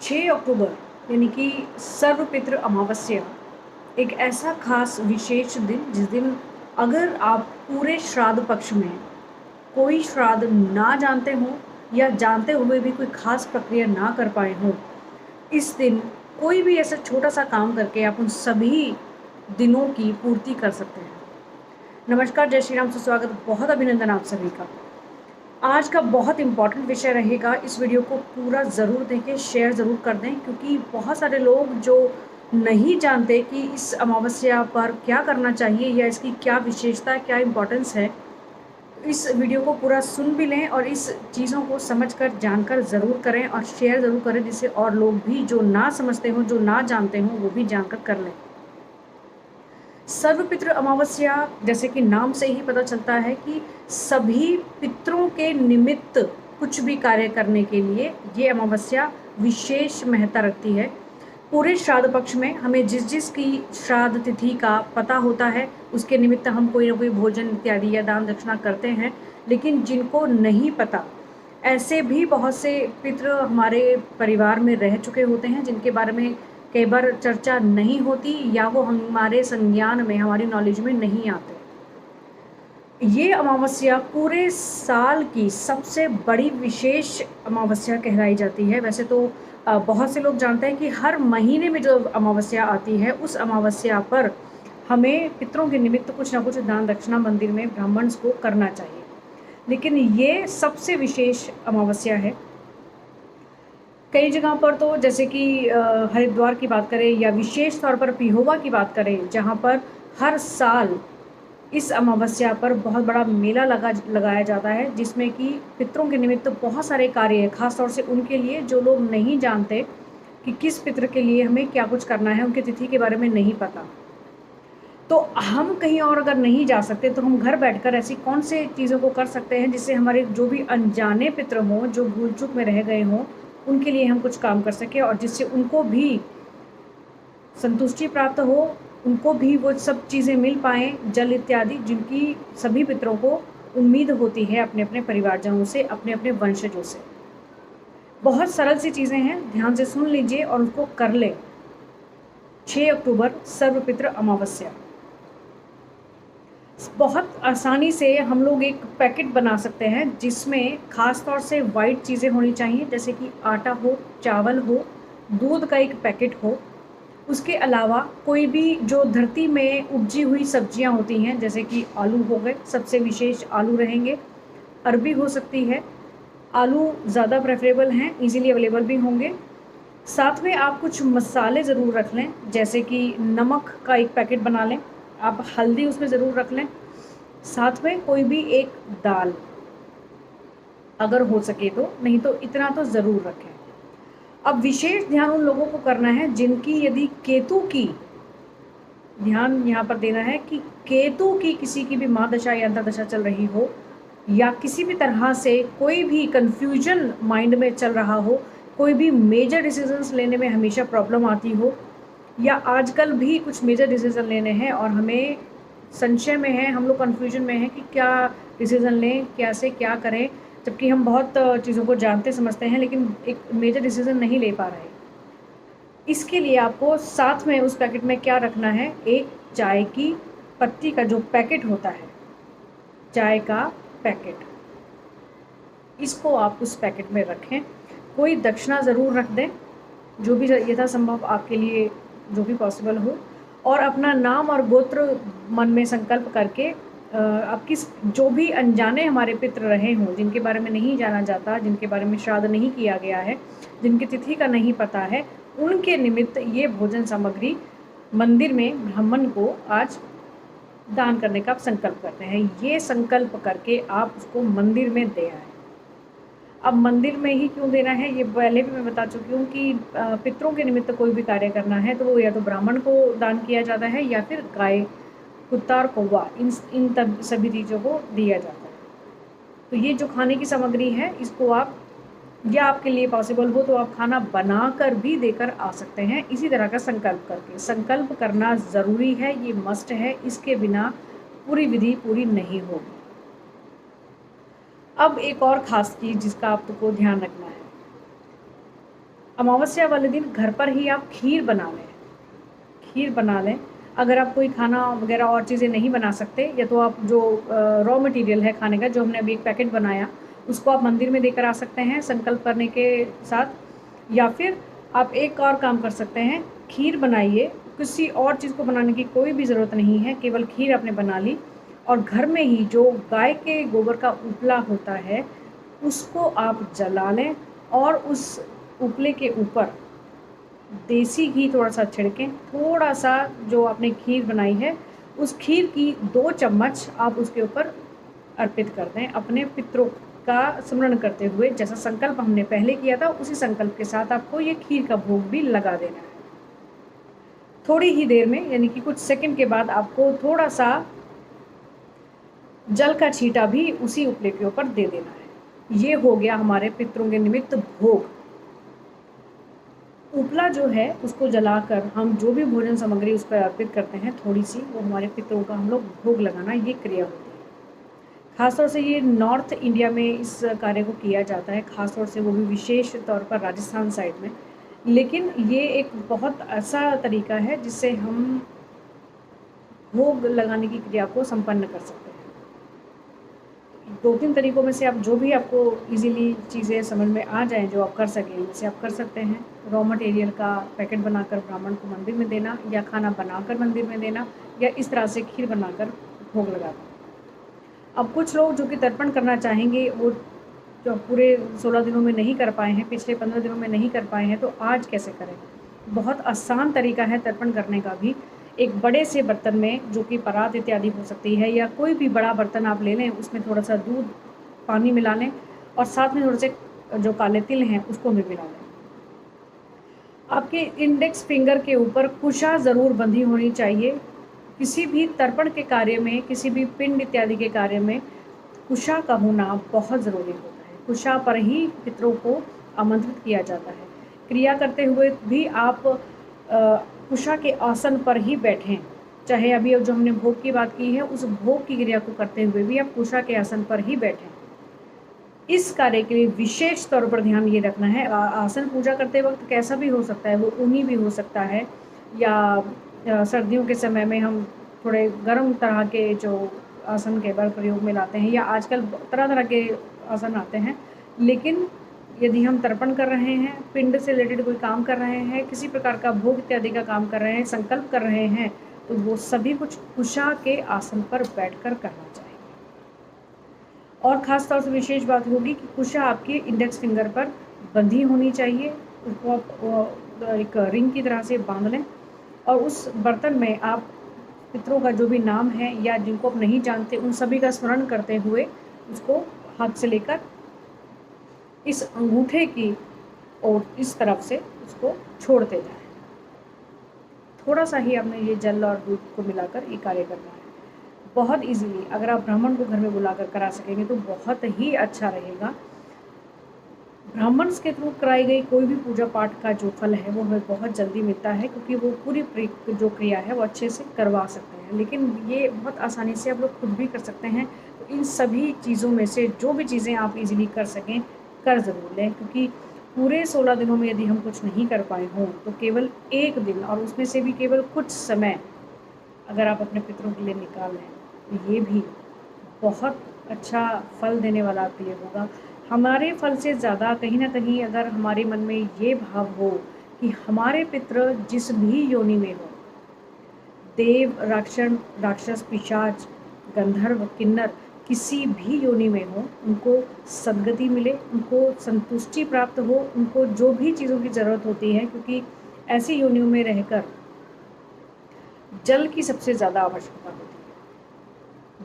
6 अक्टूबर यानी कि सर्वपितृ अमावस्या एक ऐसा खास विशेष दिन जिस दिन अगर आप पूरे श्राद्ध पक्ष में कोई श्राद्ध ना जानते हो या जानते हुए भी कोई खास प्रक्रिया ना कर पाए हों, इस दिन कोई भी ऐसा छोटा सा काम करके आप उन सभी दिनों की पूर्ति कर सकते हैं। नमस्कार, जय श्री राम, सुस्वागत, बहुत अभिनंदन आप सभी का। आज का बहुत इम्पॉर्टेंट विषय रहेगा। इस वीडियो को पूरा ज़रूर देखें, शेयर ज़रूर कर दें, क्योंकि बहुत सारे लोग जो नहीं जानते कि इस अमावस्या पर क्या करना चाहिए या इसकी क्या विशेषता, क्या इम्पोर्टेंस है, इस वीडियो को पूरा सुन भी लें और इस चीज़ों को समझकर जानकर ज़रूर करें और शेयर ज़रूर करें, जिससे और लोग भी जो ना समझते हों, जो ना जानते हों, वो भी जानकर कर लें। सर्वपितृ अमावस्या, जैसे कि नाम से ही पता चलता है कि सभी पितरों के निमित्त कुछ भी कार्य करने के लिए ये अमावस्या विशेष महत्ता रखती है। पूरे श्राद्ध पक्ष में हमें जिस जिस की श्राद्ध तिथि का पता होता है, उसके निमित्त हम कोई ना कोई भोजन इत्यादि या दान दक्षिणा करते हैं। लेकिन जिनको नहीं पता, ऐसे भी बहुत से पितृ हमारे परिवार में रह चुके होते हैं, जिनके बारे में कई बार चर्चा नहीं होती या वो हमारे संज्ञान में, हमारी नॉलेज में नहीं आते। ये अमावस्या पूरे साल की सबसे बड़ी विशेष अमावस्या कहलाई जाती है। वैसे तो बहुत से लोग जानते हैं कि हर महीने में जो अमावस्या आती है, उस अमावस्या पर हमें पितरों के निमित्त कुछ ना कुछ दान दक्षिणा मंदिर में ब्राह्मण्स को करना चाहिए। लेकिन ये सबसे विशेष अमावस्या है। कई जगह पर तो, जैसे कि हरिद्वार की बात करें या विशेष तौर पर पिहोवा की बात करें, जहाँ पर हर साल इस अमावस्या पर बहुत बड़ा मेला लगाया जाता है, जिसमें कि पितरों के निमित्त बहुत सारे कार्य हैं, खास तौर से उनके लिए जो लोग नहीं जानते कि किस पितर के लिए हमें क्या कुछ करना है, उनकी तिथि के बारे में नहीं पता। तो हम कहीं और अगर नहीं जा सकते तो हम घर बैठकर ऐसी कौन से चीज़ों को कर सकते हैं जिससे हमारे जो भी अनजाने पितर हों, जो भूल चूक में रह गए हों, उनके लिए हम कुछ काम कर सकें और जिससे उनको भी संतुष्टि प्राप्त हो, उनको भी वो सब चीज़ें मिल पाएँ, जल इत्यादि, जिनकी सभी पितरों को उम्मीद होती है अपने अपने परिवारजनों से, अपने अपने वंशजों से। बहुत सरल सी चीज़ें हैं, ध्यान से सुन लीजिए और उनको कर लें। 6 अक्टूबर सर्वपितृ अमावस्या। बहुत आसानी से हम लोग एक पैकेट बना सकते हैं, जिसमें ख़ास तौर से वाइट चीज़ें होनी चाहिए, जैसे कि आटा हो, चावल हो, दूध का एक पैकेट हो। उसके अलावा कोई भी जो धरती में उपजी हुई सब्जियां होती हैं, जैसे कि आलू हो गए, सबसे विशेष आलू रहेंगे, अरबी हो सकती है, आलू ज़्यादा प्रेफरेबल हैं, इजीली अवेलेबल भी होंगे। साथ में आप कुछ मसाले ज़रूर रख लें, जैसे कि नमक का एक पैकेट बना लें, आप हल्दी उसमें ज़रूर रख लें। साथ में कोई भी एक दाल अगर हो सके तो, नहीं तो इतना तो ज़रूर रखें। अब विशेष ध्यान उन लोगों को करना है जिनकी, यदि केतु की, ध्यान यहाँ पर देना है कि केतु की किसी की भी महादशा या अंतर्दशा चल रही हो, या किसी भी तरह से कोई भी कन्फ्यूजन माइंड में चल रहा हो, कोई भी मेजर डिसीजंस लेने में हमेशा प्रॉब्लम आती हो, या आजकल भी कुछ मेजर डिसीजन लेने हैं और हमें संशय में है, हम लोग कन्फ्यूजन में हैं कि क्या डिसीज़न लें, कैसे क्या करें, जबकि हम बहुत चीज़ों को जानते समझते हैं लेकिन एक मेजर डिसीज़न नहीं ले पा रहे। इसके लिए आपको साथ में उस पैकेट में क्या रखना है, एक चाय की पत्ती का जो पैकेट होता है, चाय का पैकेट, इसको आप उस पैकेट में रखें। कोई दक्षिणा ज़रूर रख दें, जो भी यथासंभव आपके लिए जो भी पॉसिबल हो, और अपना नाम और गोत्र मन में संकल्प करके आप किस, जो भी अनजाने हमारे पितृ रहे हों, जिनके बारे में नहीं जाना जाता, जिनके बारे में श्राद्ध नहीं किया गया है, जिनकी तिथि का नहीं पता है, उनके निमित्त ये भोजन सामग्री मंदिर में ब्राह्मण को आज दान करने का आप संकल्प करते हैं। ये संकल्प करके आप उसको मंदिर में दे आएँ। अब मंदिर में ही क्यों देना है, ये पहले भी मैं बता चुकी हूँ कि पितरों के निमित्त कोई भी कार्य करना है तो वो या तो ब्राह्मण को दान किया जाता है या फिर गाय, कुत्ता और कौवा, इन तब सभी चीज़ों को दिया जाता है। तो ये जो खाने की सामग्री है, इसको आप, या आपके लिए पॉसिबल हो तो आप खाना बनाकर भी देकर आ सकते हैं, इसी तरह का संकल्प करके। संकल्प करना ज़रूरी है, ये मस्ट है, इसके बिना पूरी विधि पूरी नहीं होगी। अब एक और ख़ास चीज़ जिसका आपको ध्यान रखना है, अमावस्या वाले दिन घर पर ही आप खीर बना लें, खीर बना लें। अगर आप कोई खाना वगैरह और चीज़ें नहीं बना सकते, या तो आप जो रॉ मटेरियल है खाने का, जो हमने अभी एक पैकेट बनाया, उसको आप मंदिर में देकर आ सकते हैं संकल्प करने के साथ। या फिर आप एक और काम कर सकते हैं, खीर बनाइए, किसी और चीज़ को बनाने की कोई भी ज़रूरत नहीं है, केवल खीर आपने बना ली और घर में ही जो गाय के गोबर का उपला होता है उसको आप जला लें और उस उपले के ऊपर देसी घी थोड़ा सा छिड़कें। थोड़ा सा जो आपने खीर बनाई है उस खीर की 2 चम्मच आप उसके ऊपर अर्पित कर दें, अपने पितरों का स्मरण करते हुए। जैसा संकल्प हमने पहले किया था उसी संकल्प के साथ आपको ये खीर का भोग भी लगा देना है। थोड़ी ही देर में, यानी कि कुछ सेकंड के बाद, आपको थोड़ा सा जल का छींटा भी उसी उपले के ऊपर दे देना है। ये हो गया हमारे पितरों के निमित्त भोग। उपला जो है उसको जलाकर हम जो भी भोजन सामग्री उस पर अर्पित करते हैं, थोड़ी सी, वो हमारे पितरों का हम लोग भोग लगाना, ये क्रिया होती है। खासतौर से ये नॉर्थ इंडिया में इस कार्य को किया जाता है, खासतौर से वो भी विशेष तौर पर राजस्थान साइड में। लेकिन ये एक बहुत ऐसा तरीका है जिससे हम भोग लगाने की क्रिया को संपन्न कर सकते हैं। 2-3 तरीकों में से आप जो भी आपको इजीली चीज़ें समझ में आ जाएँ, जो आप कर सकें, वैसे आप कर सकते हैं। रॉ मटेरियल का पैकेट बनाकर ब्राह्मण को मंदिर में देना, या खाना बनाकर मंदिर में देना, या इस तरह से खीर बनाकर भोग लगाना। अब कुछ लोग जो कि तर्पण करना चाहेंगे, वो जो पूरे 16 दिनों में नहीं कर पाए हैं, पिछले 15 दिनों में नहीं कर पाए हैं, तो आज कैसे करें? बहुत आसान तरीका है तर्पण करने का भी। एक बड़े से बर्तन में, जो कि परात इत्यादि हो सकती है, या कोई भी बड़ा बर्तन आप ले लें, उसमें थोड़ा सा दूध, पानी मिला लें और साथ में थोड़े से जो काले तिल हैं उसको भी मिला लें। आपके इंडेक्स फिंगर के ऊपर कुशा ज़रूर बंधी होनी चाहिए। किसी भी तर्पण के कार्य में, किसी भी पिंड इत्यादि के कार्य में कुशा का होना बहुत ज़रूरी होता है। कुशा पर ही पितरों को आमंत्रित किया जाता है। क्रिया करते हुए भी आप कुशा के आसन पर ही बैठें। चाहे अभी जो हमने भोग की बात की है, उस भोग की क्रिया को करते हुए भी आप कुशा के आसन पर ही बैठें। इस कार्य के लिए विशेष तौर पर ध्यान ये रखना है, आसन पूजा करते वक्त कैसा भी हो सकता है, वो ऊनी भी हो सकता है, या सर्दियों के समय में हम थोड़े गर्म तरह के जो आसन के बार प्रयोग में लाते हैं, या आजकल तरह तरह के आसन आते हैं। लेकिन यदि हम तर्पण कर रहे हैं, पिंड से रिलेटेड कोई काम कर रहे हैं, किसी प्रकार का भोग इत्यादि का काम कर रहे हैं, संकल्प कर रहे हैं, तो वो सभी कुछ कुशा के आसन पर बैठकर करना चाहिए। और ख़ास तौर से विशेष बात होगी कि कुशा आपके इंडेक्स फिंगर पर बंधी होनी चाहिए। उसको आप एक रिंग की तरह से बांध लें और उस बर्तन में आप पितरों का जो भी नाम है, या जिनको आप नहीं जानते, उन सभी का स्मरण करते हुए उसको हाथ से लेकर इस अंगूठे की और इस तरफ से उसको छोड़ते जाएं। थोड़ा सा ही आपने ये जल और दूध को मिलाकर ये कार्य करना है। बहुत इजीली अगर आप ब्राह्मण को घर में बुलाकर करा सकेंगे तो बहुत ही अच्छा रहेगा। ब्राह्मण के थ्रू कराई गई कोई भी पूजा पाठ का जो फल है वो हमें बहुत जल्दी मिलता है, क्योंकि वो पूरी जो क्रिया है वो अच्छे से करवा सकते हैं। लेकिन ये बहुत आसानी से आप लोग खुद भी कर सकते हैं। तो इन सभी चीज़ों में से जो भी चीज़ें आप इजीली कर सकें, कर ज़रूर लें, क्योंकि पूरे 16 दिनों में यदि हम कुछ नहीं कर पाए हों तो केवल एक दिन, और उसमें से भी केवल कुछ समय अगर आप अपने पितरों के लिए निकाल लें तो ये भी बहुत अच्छा फल देने वाला आपके लिए होगा। हमारे फल से ज़्यादा कहीं न कहीं अगर हमारे मन में ये भाव हो कि हमारे पितृ जिस भी योनि में हो, देव, राक्षस, पिशाच, गंधर्व, किन्नर, किसी भी योनि में हो, उनको सद्गति मिले, उनको संतुष्टि प्राप्त हो, उनको जो भी चीज़ों की ज़रूरत होती है, क्योंकि ऐसी योनियों में रहकर जल की सबसे ज़्यादा आवश्यकता होती है।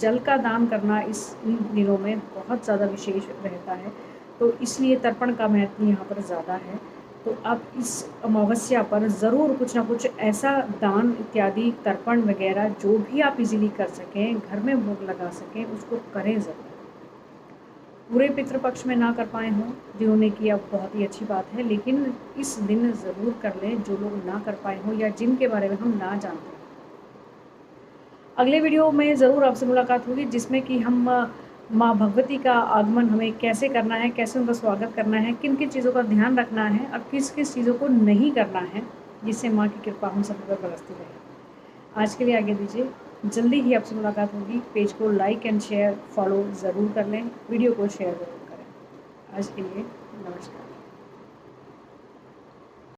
जल का दान करना इन दिनों में बहुत ज़्यादा विशेष रहता है, तो इसलिए तर्पण का महत्व यहाँ पर ज़्यादा है। तो आप इस अमावस्या पर ज़रूर कुछ ना कुछ ऐसा दान इत्यादि, तर्पण वगैरह जो भी आप इजीली कर सकें, घर में भोग लगा सकें, उसको करें ज़रूर। पूरे पितृपक्ष में ना कर पाए हों जिन्होंने किया, बहुत ही अच्छी बात है, लेकिन इस दिन ज़रूर कर लें जो लोग ना कर पाए हों या जिनके बारे में हम ना जानते हैं। अगले वीडियो में ज़रूर आपसे मुलाकात होगी, जिसमें कि हम माँ भगवती का आगमन हमें कैसे करना है, कैसे उनका स्वागत करना है, किन किन चीज़ों का ध्यान रखना है और किस किस चीज़ों को नहीं करना है, जिससे माँ की कृपा हम सब पर बरसती रहे। आज के लिए आगे दीजिए, जल्दी ही आपसे मुलाकात होगी। पेज को लाइक एंड शेयर फॉलो ज़रूर कर लें, वीडियो को शेयर ज़रूर करें। आज के लिए नमस्कार।